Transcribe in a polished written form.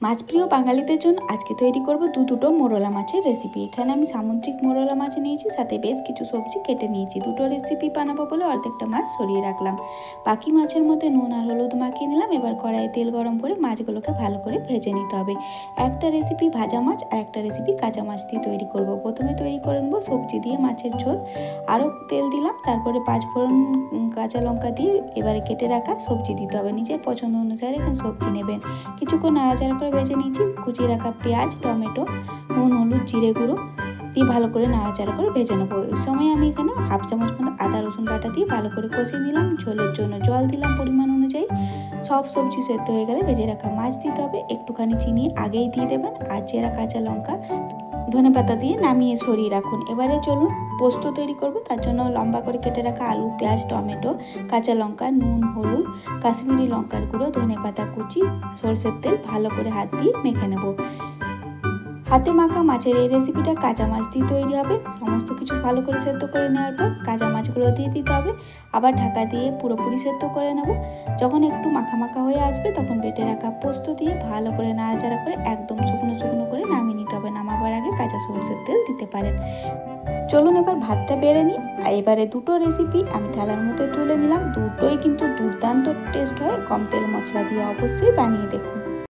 মাছ প্রিয় বাঙালিদের জন্য আজকে তৈরি করব দুটো মোরলা মাছের রেসিপি। এখানে আমি সামুদ্রিক মোরলা মাছ নিয়েছি, সাথে বেশ কিছু সবজি কেটে নিয়েছি। দুটো রেসিপি বানাবো বলে অর্ধেকটা মাছ সরিয়ে রাখলাম। বাকি মাছের মধ্যে নুন আর হলুদ মাখিয়ে নিলাম। এবার কড়াইয়ে তেল গরম করে মাছগুলোকে ভালো করে ভেজে নিতে হবে। একটা রেসিপি ভাজা মাছ আর একটা রেসিপি কাঁচা মাছ দিয়ে তৈরি করব। প্রথমে তৈরি করে নেবো সবজি দিয়ে মাছের ঝোল। আরও তেল দিলাম, তারপরে 5 ফোড়ন, কাঁচা লঙ্কা দিয়ে এবারে কেটে রাখা সবজি দিতে হবে। নিজের পছন্দ অনুসারে এখানে সবজি নেবেন। কিছুক্ষণ নাড়াচাড়া করে ভেজে নিয়েছি। কুচিয়ে রাখা পেঁয়াজ, টমেটো, নুন, হলুদ, জিরে গুঁড়ো দিয়ে ভালো করে নাড়াচাড়া করে ভেজে নেবো। ওই সময় আমি এখানে হাফ চামচ মতো আদা রসুন বাটা দিয়ে ভালো করে কষিয়ে নিলাম। ঝোলের জন্য জল দিলাম পরিমাণ অনুযায়ী। সব সবজি সেদ্ধ হয়ে গেলে ভেজে রাখা মাছ দিতে হবে। একটুখানি চিনি আগেই দিয়ে দেবেন। আর চেরা কাঁচা লঙ্কা, ধনেপাতা দিয়ে নামিয়ে সরিয়ে রাখুন। এবারে চলুন পোস্ত তৈরি করব। তার জন্য লম্বা করে কেটে রাখা আলু, পেঁয়াজ, টমেটো, কাঁচা লঙ্কা, নুন, হলুদ, কাশ্মীরি লঙ্কার গুঁড়ো, ধনেপাতা কুচি, সরষের তেল ভালো করে হাত দিয়ে মেখে নেব। হাতে মাখা মাছের এই রেসিপিটা কাঁচা মাছ দিয়ে তৈরি হবে। সমস্ত কিছু ভালো করে সেদ্ধ করে নেওয়ার পর কাঁচা মাছগুলো দিয়ে দিতে হবে। আবার ঢাকা দিয়ে পুরোপুরি সেদ্ধ করে নেব। যখন একটু মাখা মাখা হয়ে আসবে তখন বেটে রাখা পোস্ত দিয়ে ভালো করে নাড়াচাড়া করে একদম শুকনো শুকনো করে নামিয়ে নিতে হবে। নামাবার আগে কাঁচা সরষের তেল দিতে পারেন। চলুন এবার ভাতটা বেড়ে নিই। আর এবারে দুটো রেসিপি আমি থালার মধ্যে তুলে নিলাম। দুটোই কিন্তু দুর্দান্ত টেস্ট হয়। কম তেল মশলা দিয়ে অবশ্যই বানিয়ে দেখুন।